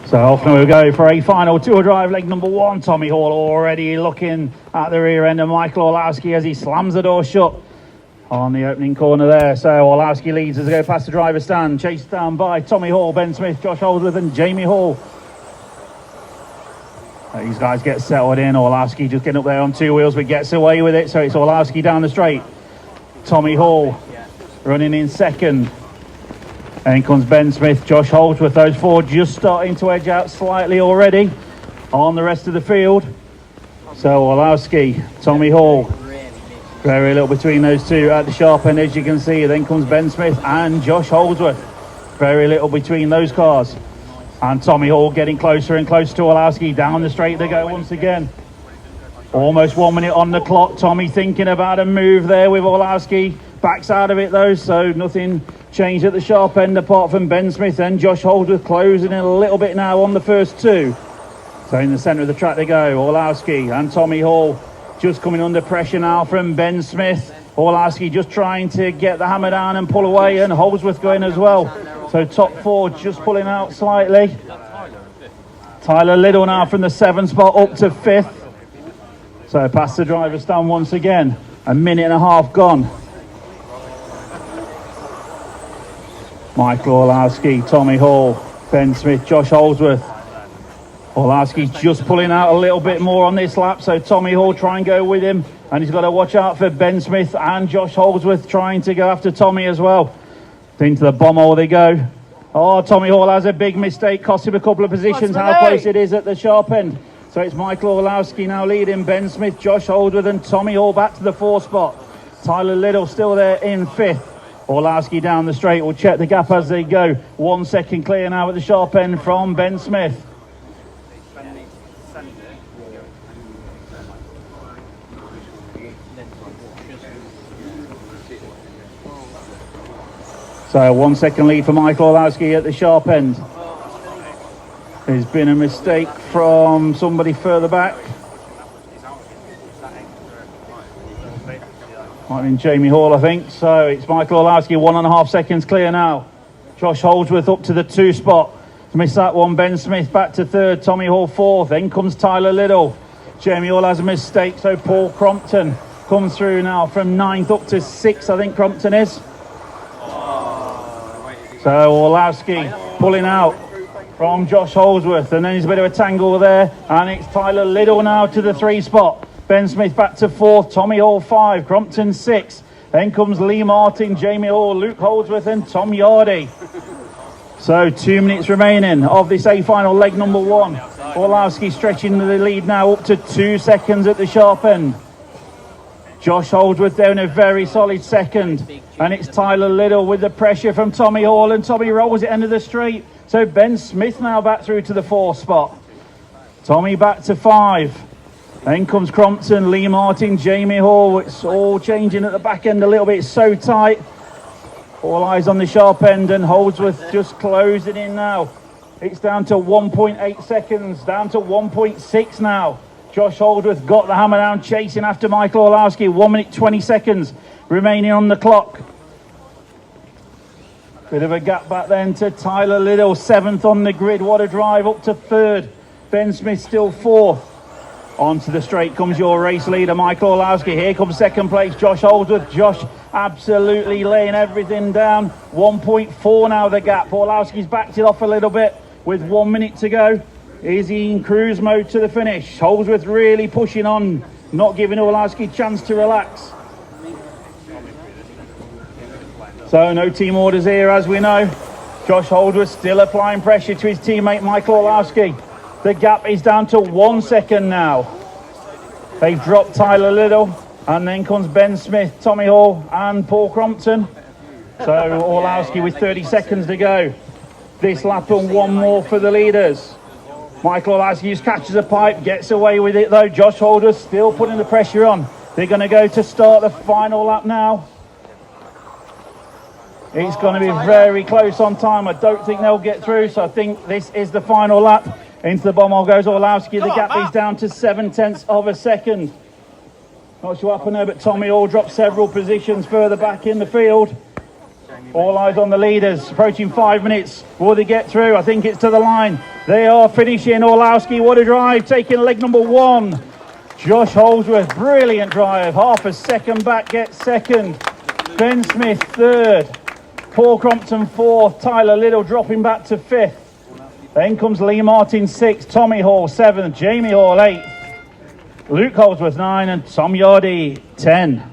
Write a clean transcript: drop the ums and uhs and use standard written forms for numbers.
So off now we go for a final tour drive, leg number 1. Tommy Hall already looking at the rear end of Michael Orlowski as he slams the door shut on the opening corner there. So Orlowski leads as they go past the driver's stand, chased down by Tommy Hall, Ben Smith, Josh Holdsworth and Jamie Hall. These guys get settled in. Orlowski just getting up there on 2 wheels but gets away with it. So it's Orlowski down the straight. Tommy Hall running in second. And comes Ben Smith, Josh Holdsworth. Those 4 just starting to edge out slightly already on the rest of the field. So Orlowski, Tommy Hall, very little between those 2 at the sharp end, as you can see. Then comes Ben Smith and Josh Holdsworth. Very little between those cars. And Tommy Hall getting closer and closer to Orlowski. Down the straight they go once again. Almost 1 minute on the clock. Tommy thinking about a move there with Orlowski. Backs out of it though, so nothing changed at the sharp end apart from Ben Smith and Josh Holdsworth closing in a little bit now on the first 2. So in the centre of the track they go. Orlowski and Tommy Hall just coming under pressure now from Ben Smith. Orlowski just trying to get the hammer down and pull away, and Holdsworth going as well. So top 4 just pulling out slightly. Tyler Liddell now from the 7th spot up to 5th. So past the driver's stand once again. A minute and a half gone. Michael Orlowski, Tommy Hall, Ben Smith, Josh Holdsworth. Orlowski just pulling out a little bit more on this lap, so Tommy Hall try and go with him, and he's got to watch out for Ben Smith and Josh Holdsworth trying to go after Tommy as well. Into the bomb hole they go. Oh, Tommy Hall has a big mistake, cost him a couple of positions. How close it is at the sharp end. So it's Michael Orlowski now leading, Ben Smith, Josh Holdsworth and Tommy Hall back to the 4th spot. Tyler Liddell still there in 5th. Orlowski down the straight will check the gap as they go. 1 second clear now at the sharp end from Ben Smith. So 1 second lead for Michael Orlowski at the sharp end. There's been a mistake from somebody further back. Might have been Jamie Hall, I think. So it's Michael Orlowski, 1.5 seconds clear now. Josh Holdsworth up to the 2 spot. To miss that one, Ben Smith back to 3rd, Tommy Hall 4th. Then comes Tyler Liddell. Jamie Hall has a mistake, so Paul Crompton comes through now from 9th up to 6th, I think Crompton is. So Orlowski pulling out from Josh Holdsworth, and then there's a bit of a tangle there, and it's Tyler Liddell now to the 3 spot. Ben Smith back to 4th, Tommy Hall 5, Crompton 6. Then comes Lee Martin, Jamie Hall, Luke Holdsworth and Tom Yardy. So 2 minutes remaining of this A final leg number 1. Orlowski stretching the lead now up to 2 seconds at the sharp end. Josh Holdsworth there in a very solid second. And it's Tyler Liddell with the pressure from Tommy Hall, and Tommy rolls it end of the straight. So Ben Smith now back through to the 4th spot. Tommy back to 5. Then comes Crompton, Lee Martin, Jamie Hall. It's all changing at the back end a little bit. It's so tight. All eyes on the sharp end, and Holdsworth just closing in now. It's down to 1.8 seconds, down to 1.6 now. Josh Holdsworth got the hammer down, chasing after Michael Orlowski. 1 minute 20 seconds remaining on the clock. Bit of a gap back then to Tyler Liddell, 7th on the grid. What a drive up to 3rd. Ben Smith still 4th. Onto the straight comes your race leader, Michael Orlowski. Here comes 2nd place, Josh Holdsworth. Josh absolutely laying everything down. 1.4 now the gap. Orlowski's backed it off a little bit with 1 minute to go. Is he in cruise mode to the finish? Holdsworth really pushing on, not giving Orlowski a chance to relax. So no team orders here, as we know. Josh Holdsworth still applying pressure to his teammate Michael Orlowski. The gap is down to 1 second now. They've dropped Tyler Liddell, and then comes Ben Smith, Tommy Hall and Paul Crompton. So Orlowski with 30 seconds to go. This lap and 1 more for the leaders. Michael Orlowski just catches a pipe, gets away with it though. Josh Holdsworth still putting the pressure on. They're going to go to start the final lap now. It's going to be very close on time. I don't think they'll get through, so I think this is the final lap. Into the bomb hole goes Orlowski. The gap is down to 0.7 of a second. Not sure what happened there, but Tommy Hall dropped several positions further back in the field. All eyes on the leaders, approaching 5 minutes. Will they get through? I think it's to the line. They are finishing. Orlowski, what a drive, taking leg number 1. Josh Holdsworth, brilliant drive. Half a second back, gets second. Ben Smith, third. Paul Crompton, fourth. Tyler Little dropping back to fifth. Then comes Lee Martin, 6th. Tommy Hall, 7th. Jamie Hall, 8th. Luke Holdsworth, 9. And Tom Yardy, 10.